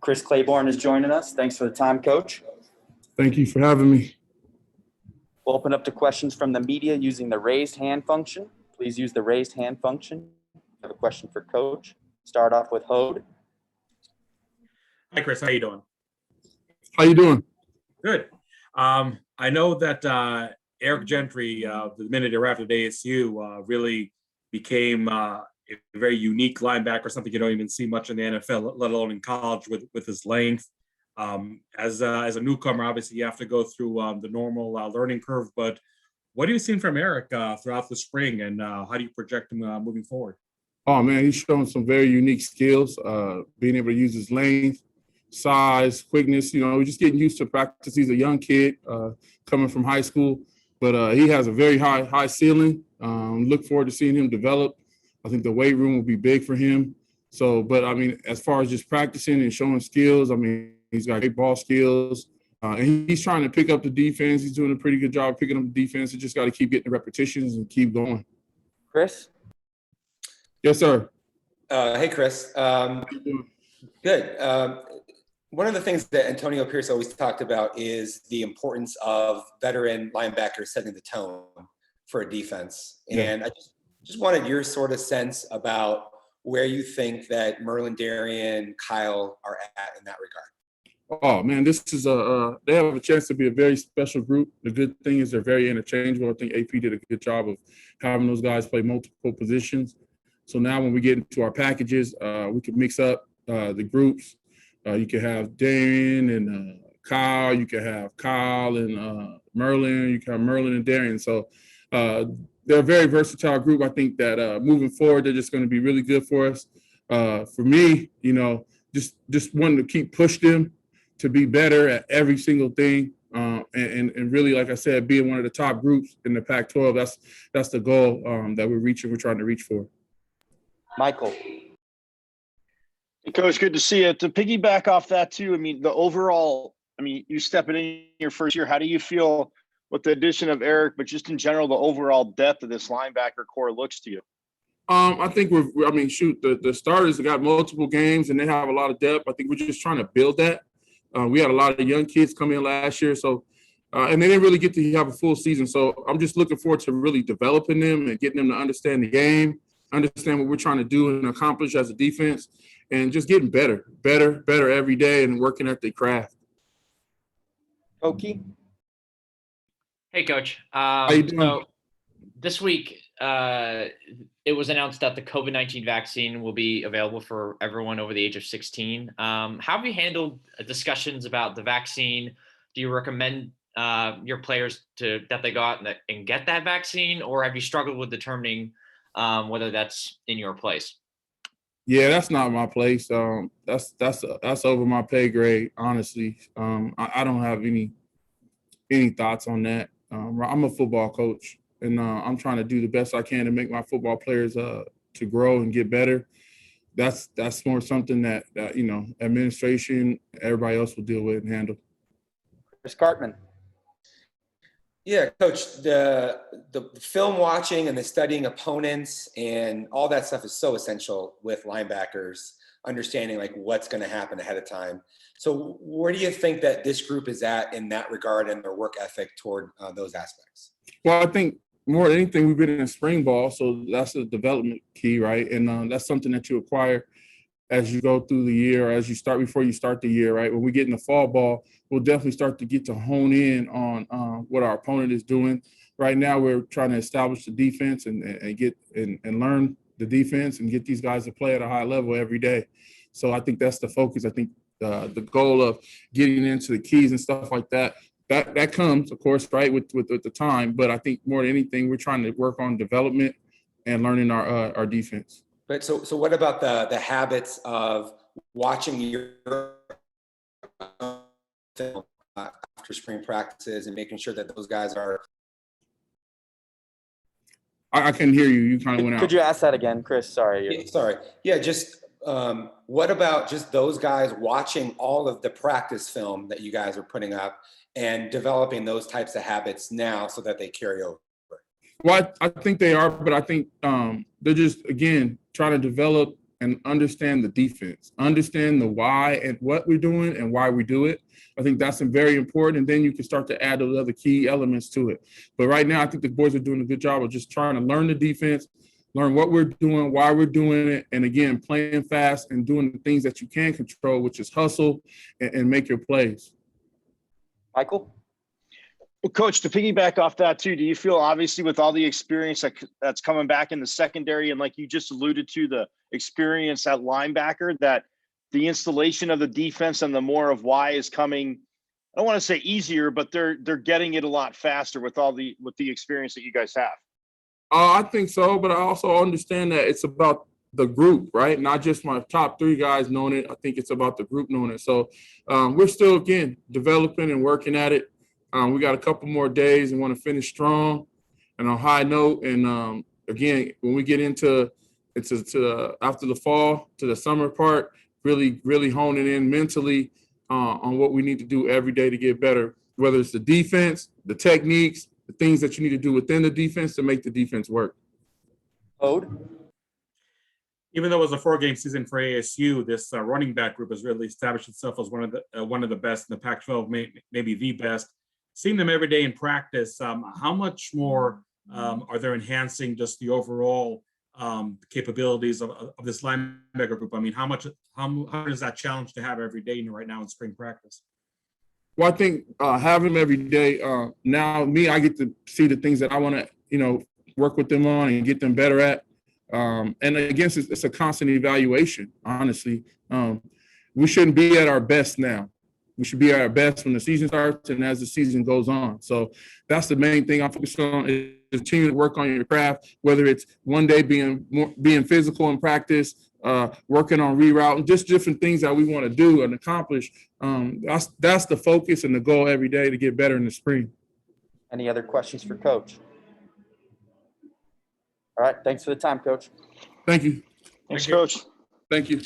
Chris Claiborne is joining us. Thanks for the time, Coach. Thank you for having me. We'll open up to questions from the media using the raised hand function. Please use the raised hand function. I have a question for Coach. Start off with Hode. Hi, Chris. How you doing? How you doing? Good. I know that Eric Gentry, the minute he arrived at ASU, really became a very unique linebacker, something you don't even see much in the NFL, let alone in college with his length. As a newcomer, obviously, you have to go through the normal learning curve. But what have you seen from Eric throughout the spring, and how do you project him moving forward? Oh, man, he's showing some very unique skills, being able to use his length, size, quickness. We're just getting used to practice. He's a young kid coming from high school, but he has a very high ceiling. Look forward to seeing him develop. I think the weight room will be big for him. So, but, I mean, as far as just practicing and showing skills, I mean, he's got great ball skills. And he's trying to pick up the defense. He's doing a pretty good job picking up the defense. He just got to keep getting the repetitions and keep going. Chris? Yes, sir. Hey, Chris. Good. One of the things that Antonio Pierce always talked about is the importance of veteran linebackers setting the tone for a defense. And I just wanted your sort of sense about where you think that Merlin, Darian, Kyle are at in that regard. Oh, man, this is they have a chance to be a very special group. The good thing is they're very interchangeable. I think AP did a good job of having those guys play multiple positions. So now when we get into our packages, we can mix up the groups. You can have Darian and Kyle. You can have Kyle and Merlin. You can have Merlin and Darian. So they're a very versatile group. I think that moving forward, they're just going to be really good for us. For me, just wanting to keep pushing them to be better at every single thing. And really, like I said, being one of the top groups in the Pac-12, that's the goal that we're trying to reach for. Michael. Hey, Coach, good to see you. To piggyback off that too, I mean, you stepping in your first year, how do you feel with the addition of Eric, but just in general, the overall depth of this linebacker core looks to you? I think the starters have got multiple games and they have a lot of depth. I think we're just trying to build that. We had a lot of young kids come in last year, so and they didn't really get to have a full season. So I'm just looking forward to really developing them and getting them to understand the game, understand what we're trying to do and accomplish as a defense, and just getting better every day and working at the craft. Okie. Hey, Coach. How you doing? So this week, it was announced that the COVID-19 vaccine will be available for everyone over the age of 16. How have you handled discussions about the vaccine? Do you recommend your players that they go out and get that vaccine, or have you struggled with determining whether that's in your place? Yeah, that's not my place. That's over my pay grade, honestly. I don't have any thoughts on that. I'm a football coach, and I'm trying to do the best I can to make my football players to grow and get better. That's more something that administration, everybody else will deal with and handle. Chris Cartman. Yeah, Coach, the film watching and the studying opponents and all that stuff is so essential with linebackers, understanding like what's going to happen ahead of time. So where do you think that this group is at in that regard and their work ethic toward those aspects? Well, I think more than anything, we've been in spring ball, so that's a development key, right? And that's something that you acquire as you go through the year, or before you start the year, right? When we get in the fall ball, we'll definitely start to get to hone in on what our opponent is doing. Right now, we're trying to establish the defense and get and learn the defense and get these guys to play at a high level every day. So I think that's the focus. I think the goal of getting into the keys and stuff like that comes, of course, right, with the time. But I think more than anything, we're trying to work on development and learning our defense. But so what about the habits of watching your film after spring practices and making sure that those guys are? I couldn't hear you. You kind of went out. Could you ask that again, Chris? Sorry. Yeah, sorry. Yeah, just what about just those guys watching all of the practice film that you guys are putting up and developing those types of habits now so that they carry over? Well, I think they are, but I think they're just, again, trying to develop and understand the defense, understand the why and what we're doing and why we do it. I think that's very important. And then you can start to add those other key elements to it. But right now, I think the boys are doing a good job of just trying to learn the defense, learn what we're doing, why we're doing it, and again, playing fast and doing the things that you can control, which is hustle and make your plays. Michael? Well, Coach, to piggyback off that too, do you feel obviously with all the experience that's coming back in the secondary, and like you just alluded to, the experience at linebacker, that the installation of the defense and the more of why is coming, I don't want to say easier, but they're getting it a lot faster with the experience that you guys have? I think so, but I also understand that it's about the group, right? Not just my top 3 guys knowing it. I think it's about the group knowing it. So we're still, again, developing and working at it. We got a couple more days and want to finish strong and on a high note. And again, when we get into after the fall to the summer part, really honing in mentally on what we need to do every day to get better, whether it's the defense, the techniques, the things that you need to do within the defense to make the defense work. Ode? Even though it was a 4-game season for ASU, this running back group has really established itself as one of the best in the Pac-12, maybe the best. Seeing them every day in practice, how much more are they enhancing just the overall capabilities of this linebacker group? I mean, how does that challenge to have every day right now in spring practice? Well, I think having them every day, now I get to see the things that I want to, work with them on and get them better at. And again, it's a constant evaluation, honestly. We shouldn't be at our best now. We should be at our best when the season starts and as the season goes on. So that's the main thing I'm focused on, is continue to work on your craft, whether it's one day being physical in practice, working on rerouting, just different things that we want to do and accomplish. That's the focus and the goal every day to get better in the spring. Any other questions for Coach? All right, thanks for the time, Coach. Thank you. Thanks, Coach. Thank you.